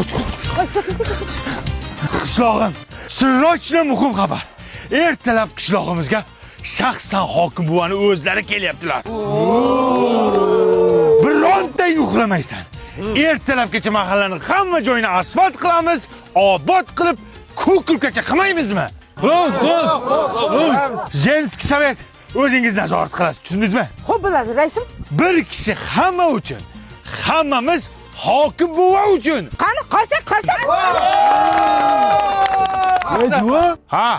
Qoch. Voy, sekin. Qishlog'im, sirrochli muhim xabar. Ertalab qishlog'imizga shaxsan hokim buvani o'zlari kelyaptilar. Bironta uxlamaysan. Ertalabgacha mahallaning hamma joyini asfalt qilamiz, obod qilib, ko'kulkacha qilmaymizmi? Xo'p. Jenskiy sovet o'zingiz nazorat qilasiz, tushundingizmi? Xo'p bo'ladi, raisim. Bir kishi hamma uchun, hammamiz hokim buva uchun. Qani, qarsak. Rajva, Ha,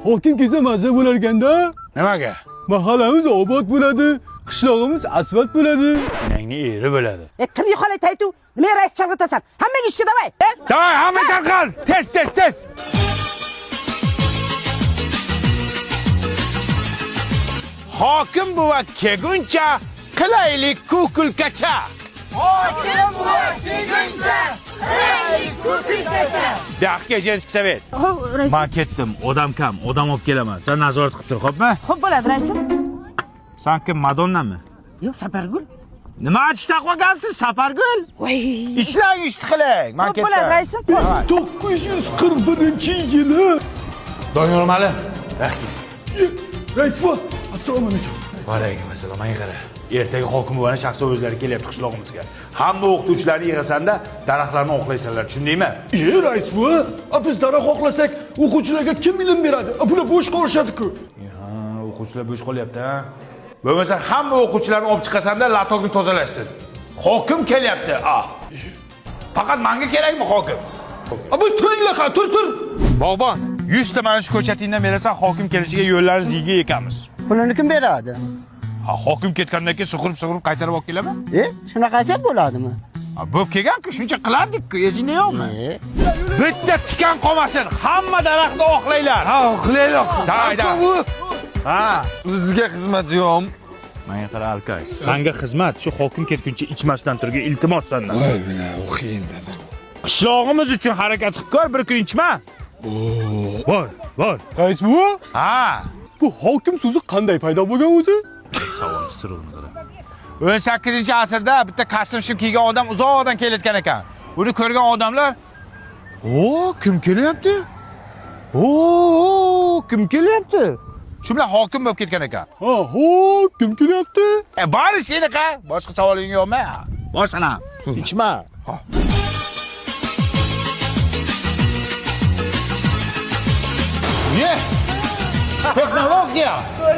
hokim kelsa mazza bo'lar ekanda. nimaga? Mahallamiz obod bo'ladi, qishlog'imiz asfalt bo'ladi. Meningni eri bo'ladi. Tilni yo'qolay taytu. Nima rais chalg'itasan? Hammaga ishga davay. Davay, hamma tarqal. Tez. Hokim buva kelguncha qilaylik ko'kulkacha. Daqqa Jenskiy sovet. Xo'p, raisim. Men ketdim, odam kam, odam olib kelaman. Sen nazorat qilib tur, xo'pmi? Xo'p bo'ladi, raisim. Sen kim, Madonnami? Yo'q, Sapargul. Nima achishda qolgansiz, Sapargul? Voy. Ishlang, ish qiling. Men Xo'p bo'ladi, raisim. 941-yili. Doniyor Mali. Raisva, assalomu alaykum. Va alaykum assalom. Menga qara. Ertaga hokim buvani shaxsiy o'zlari kelyapti qishlog'imizga. Hamma o'qituvchilarni yig'asanda daraxtlarni oqlaysanlar, tushundingmi? Raisva, biz daraxt oqlasak, o'quvchilarga kim ilm beradi? Bular bo'sh qolishadi-ku. Ha, o'quvchilar bo'sh qolyapti, ha. Bo'lmasa hamma o'quvchilarni olib chiqasanda latokni tozalaysiz. Hokim kelyapti. Faqat menga kerakmi hokim? Bu turinglar, tur. Bog'bon, 100 ta mana shu ko'chatingdan berasan, hokim kelishiga yo'llarimiz yiga ekamiz. Pulini kim beradi? Ha, hokim ketgandan keyin sug'urib qaytarib olib kelaman. Shunaqasi bo'ladimi? Ha, bo'p kelgan-ku, shuncha qilardik-ku, esingda yo'qmi? Bitta tikan qolmasin, hamma daraxtni oqlaylar. Ha, oqlaylar. Da. Ha, Sizga xizmat yo'qmi? menga qara Alkash. Senga xizmat shu hokim ketguncha ichmasdan turgan iltimos sendan. Voy, bina o'qiyin dedi. Qishlog'imiz uchun harakat qilib ko'r, bir kun ichma. Bor. Raisva, Ha, bu hokim so'zi qanday paydo bo'lgan o'zi? savol turuvni qara. 18-asrda bitta kostyum shim kiygan odam uzoqdan kelayotgan ekan. Uni ko'rgan odamlar, kim kelyapti? Kim kelyapti? Shu bilan hokim bo'lib ketgan ekan. Kim kelyapti? Bari seniqa, boshqa savoling yo'qmi? Boshqana. Ichma. Ye.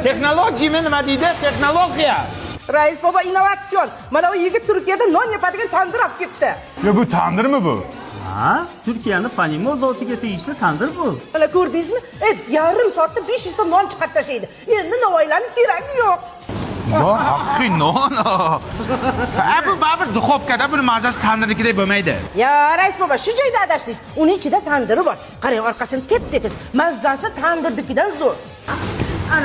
Texnologiya nima deydi? Texnologiya. Rais baba innovatsion. Mana bu yigit Turkiyada non yapadigan tandir olib ketdi. Ya bu tandirmi bu? Ha, Turkiyaning Panimo zotiga tegishli tandir bu. Mana ko'rdingizmi? Yarim soatda 500 ta non chiqarib tashlaydi. Endi Navoiylarning keragi yo'q. Yo, haqiqiy non. Bu baribir duxovkada buni mazasi tandirnikidek bo'lmaydi. Ya rais baba, shu joyda adashdingiz. Uning ichida tandiri bor. Qarang, orqasini tep-tekis. Mazzasi tandirnikidan zo'r.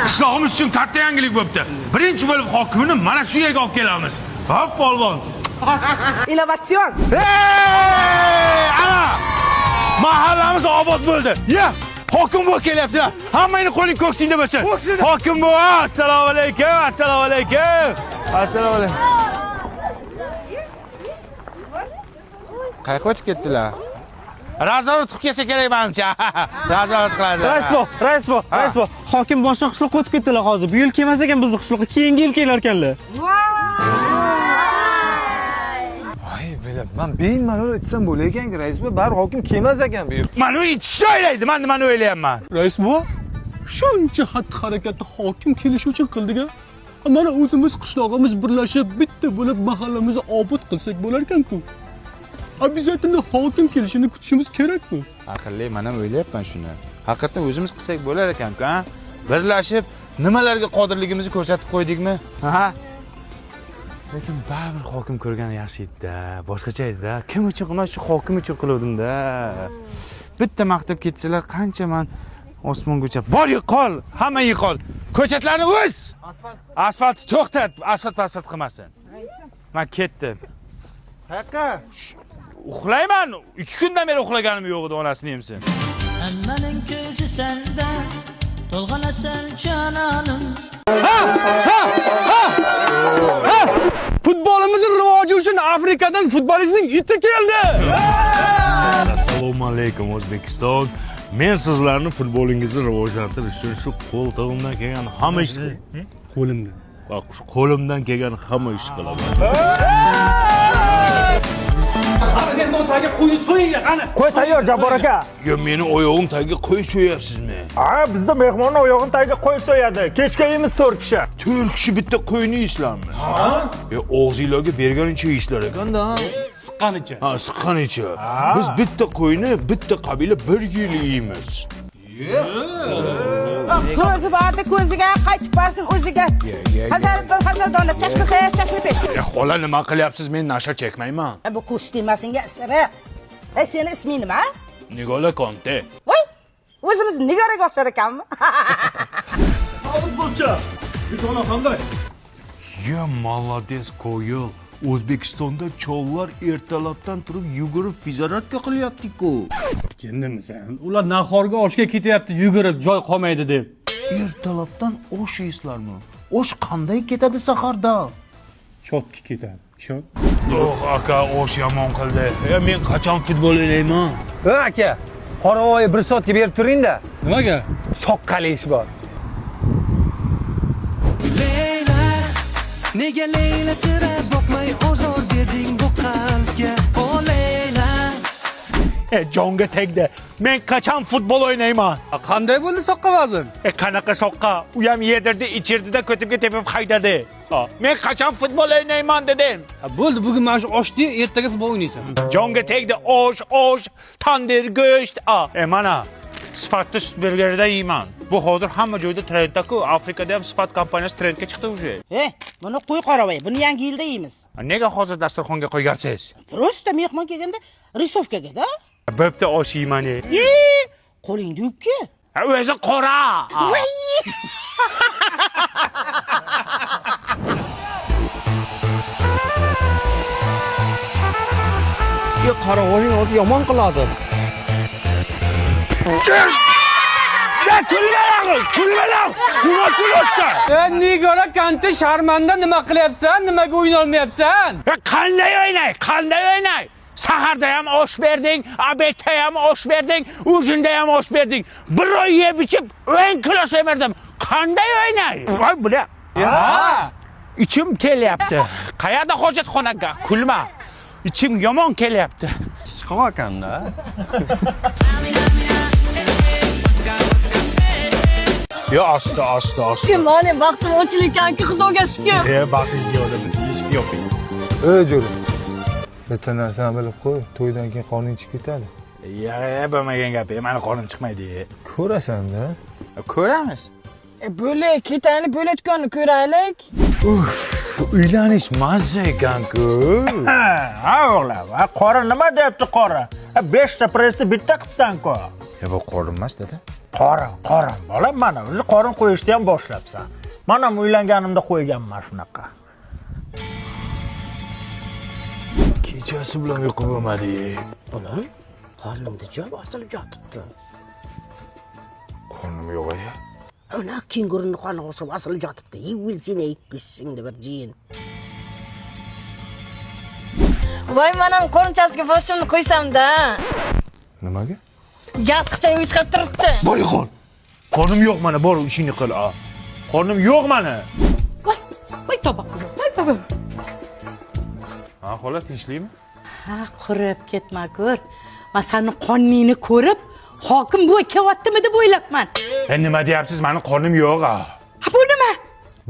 Qishlog'imiz uchun katta yangilik bo'pti. Birinchi bo'lib hokimini mana shu yerga olib kelamiz. Hop, polvon. Innovatsion. Ana! Mahallamiz obod bo'ldi. Ya, hokim bu kelyaptilar. Hammangni qo'ling ko'ksingda bo'lsin. Hokim bu, assalomu alaykum. Assalomu alaykum. Qayerga o'tib ketdilar? Nazorat qilib kelsa kerak menimcha. Nazorat qiladi. Raisbo, hokim boshqa qishloqqa o'tib ketdilar hozir. Bu yil kelmas ekan bizning qishloqqa, keyingi yil kelar ekanlar. Voy, bilib, men bemalol aytsam bo'lar ekan-ku, rais bu bar hokim kelmas ekan bu yer. Mana u ichishni o'ylaydi, men nimani o'ylayapman? Raisva, shuncha xatti-harakatni hokim kelishi uchun qildik-a? Mana o'zimiz qishlog'imiz birlashib bitta bo'lib mahallamizni obod qilsak bo'lar ekan-ku. Обязательно hokim kelishini kutishimiz kerak-ku. Aqlli, men ham o'ylayapman shuni. Haqiqatan o'zimiz qilsak bo'lar ekan-ku, ha? Birlashib nimalarga qodirligimizni ko'rsatib qo'ydikmi? Ha? Lekin baribir hokim ko'rgani yaxshi edi-da, boshqacha edi-da. Kim uchun qilmas, shu hokim uchun qiluvdim-da. Bitta maqtab ketsalar, qancha men osmongacha bor yiqol, hamma yiqol. Ko'chatlarni o'z. Asfalt to'xtat, asfalt qilmasin. Men ketdim. Haqa. Uxlayman. 2 kundan beri uxlaganim yo'q edi, onasini yemsin. Hammaning ko'zi senda, to'lg'anasan janonim. Futbolimizning rivoji uchun Afrikadan futbolistning iti keldi. Assalomu alaykum O'zbekiston. Men sizlarni futbolingizni rivojlantirish uchun shu qo'ltig'imdan kelgan hamma ishni Qo'limdan. qo'limdan kelgan hamma ishni qilaman. Qo'y tayyor Jabbor aka. Yo, meni oyog'im tagiga qo'y so'yapsizmi? Ha, bizda mehmonni oyog'ini tagiga qo'y so'yadi. Kechga yeymiz 4 kishi. 4 kishi bitta qo'yni yeyishlarmi? Ha? Og'zinglarga berganicha yeyishlar ekanda. Siqqanicha. Ha, siqqanicha. Biz bitta qo'yni bitta qabila bir yil yeymiz. Ko'zi borda ko'ziga qaytib borsin o'ziga. Hazardona tashqi xayr tashqi pesh. Xola nima qilyapsiz? Men nasha chekmayman. Bu kostyumasinga ishlaba. Seni isming nima? Nigola Konte. Voy! O'zimiz Nigoraga o'xshar ekanmi? Futbolchi. Yutona qanday? Ya молодец ko'yil. O'zbekistonda chollar ertalabdan turib yugurib fizaratka qilyapti-ku. Jindimisan? Ular nahorga oshga ketyapti, yugurib joy qolmaydi deb. Ertalabdan osh yeysizlarmi? Osh qanday ketadi saharda? Chotki ketadi. Ishon. Yo'q, aka, osh yomon qildi. Men qachon futbol o'ynayman? aka, qoravoyi 1 soatga berib turing-da. Nimaga? Soqqali ish bor. Nega Leyla sira boqmay ozor berding bu qalbga o Leyla Jonga tegdi. Men qachon futbol o'ynayman? Qanday bo'ldi soqqa vazn? Qanaqa soqqa? U ham yedirdi, ichirdi-da ko'tibga tepib haydadi. Men qachon futbol o'ynayman dedim. Bo'ldi, bugun mana shu oshdi, ertaga futbol o'ynaysan. Jonga tegdi osh, tandir go'sht. Mana sifatli sut burgerida yeyman. Bu hozir hamma joyda trendda-ku. Afrikada ham sifat kompaniyasi trendga chiqdi уже. Buni qo'y qoravoy. Buni yangi yilda yeymiz. Nega hozir dasturxonga qo'ygansiz? Prosta mehmon kelganda risovkaga-da. Bo'pti, osh yeyman. Qo'lingni yuvib-ki. O'zi qora. Qaravoying hozir yomon qiladi. Nigora Kante sharmanda nima qilyapsan? Nimaga o'yin olmayapsan? Qanday o'ynay? Saharda ham osh berding, obedda ham osh berding, ujinda ham osh berding. Bir oy yeb ichib 10 kilo semirdim. Qanday o'ynay? Voy bular. İçim kelyapti. Qayerda hojatxonaga? Kulma. İçim yomon kelyapti. Chiqib ekanda. Yo, asta. Mane vaqtim o'chilayotganki, Xudoga shukr. Baxtingiz yo'qda biz ish yo'q. Jo'ra. Bitta narsani bilib qo'y, to'ydan keyin qorning chiqib ketadi. Bo'lmagan gap, meni qornim chiqmaydi. Ko'rasan-da. Ko'ramiz. Bo'lak, ketaylik, bo'layotganini ko'raylik. Uylanish mazza ekan-ku. Ha o'g'lim, qora nima deyapti qora? 5 ta pressni bitta qilibsan-ku. Bu qorin emas dedi. Qorin. Bolam, mana o'zi qorin qo'yishni ham boshlabsan. Mana uylanganimda qo'yganman shunaqa. Kechasi bilan uyqu bo'lmadi. Bolam, qornimda joy osilib yotibdi. Qornim yo'q-ya. Ana kenguruni qorni osilib osilib yotibdi. Yevil seni qishingda bir jin. Voy, menam qo'nchasiga boshimni qo'ysam-da. Nimaga? Yostiqchang chiqib turibdi. Voy xon. Qornim yo'q mana, bor ishingni qil. Qornim yo'q mana. Voy toba. Ha, xola tinchlikmi? Ha, qurib ketma ko'r. Men seni qonningni ko'rib, hokim bu kelyaptimi deb o'ylabman. Nima deyapsiz? Meni qornim yo'q. Ha, bu nima?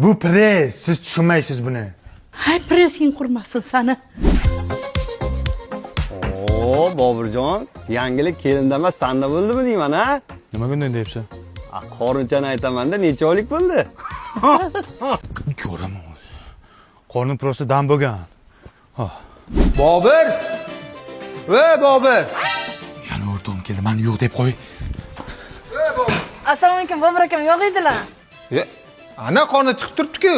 Bu press, siz tushunmaysiz buni. Hay, pressing qurmasin seni. Boburjon, yangilik kelinda emas, sanda bo'ldimi deyman, ha? Nima bunday deyapsan? Qorinchani aytaman-da, necha oylik bo'ldi? Ko'raman. Qornim prosta dam bo'lgan. Bobur! Bobur! Yana o'rtog'im keldi, meni yo'q deb qo'y. Assalomu alaykum, Bobur akam yo'q edilar. Ana qorni chiqib turibdi-ku.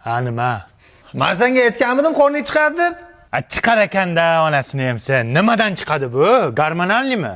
Ha, nima? Men senga aytganmidim qorning chiqadi deb. Chiqar ekanda onasini ham sen. Nimadan chiqadi bu? Gormonalnimi?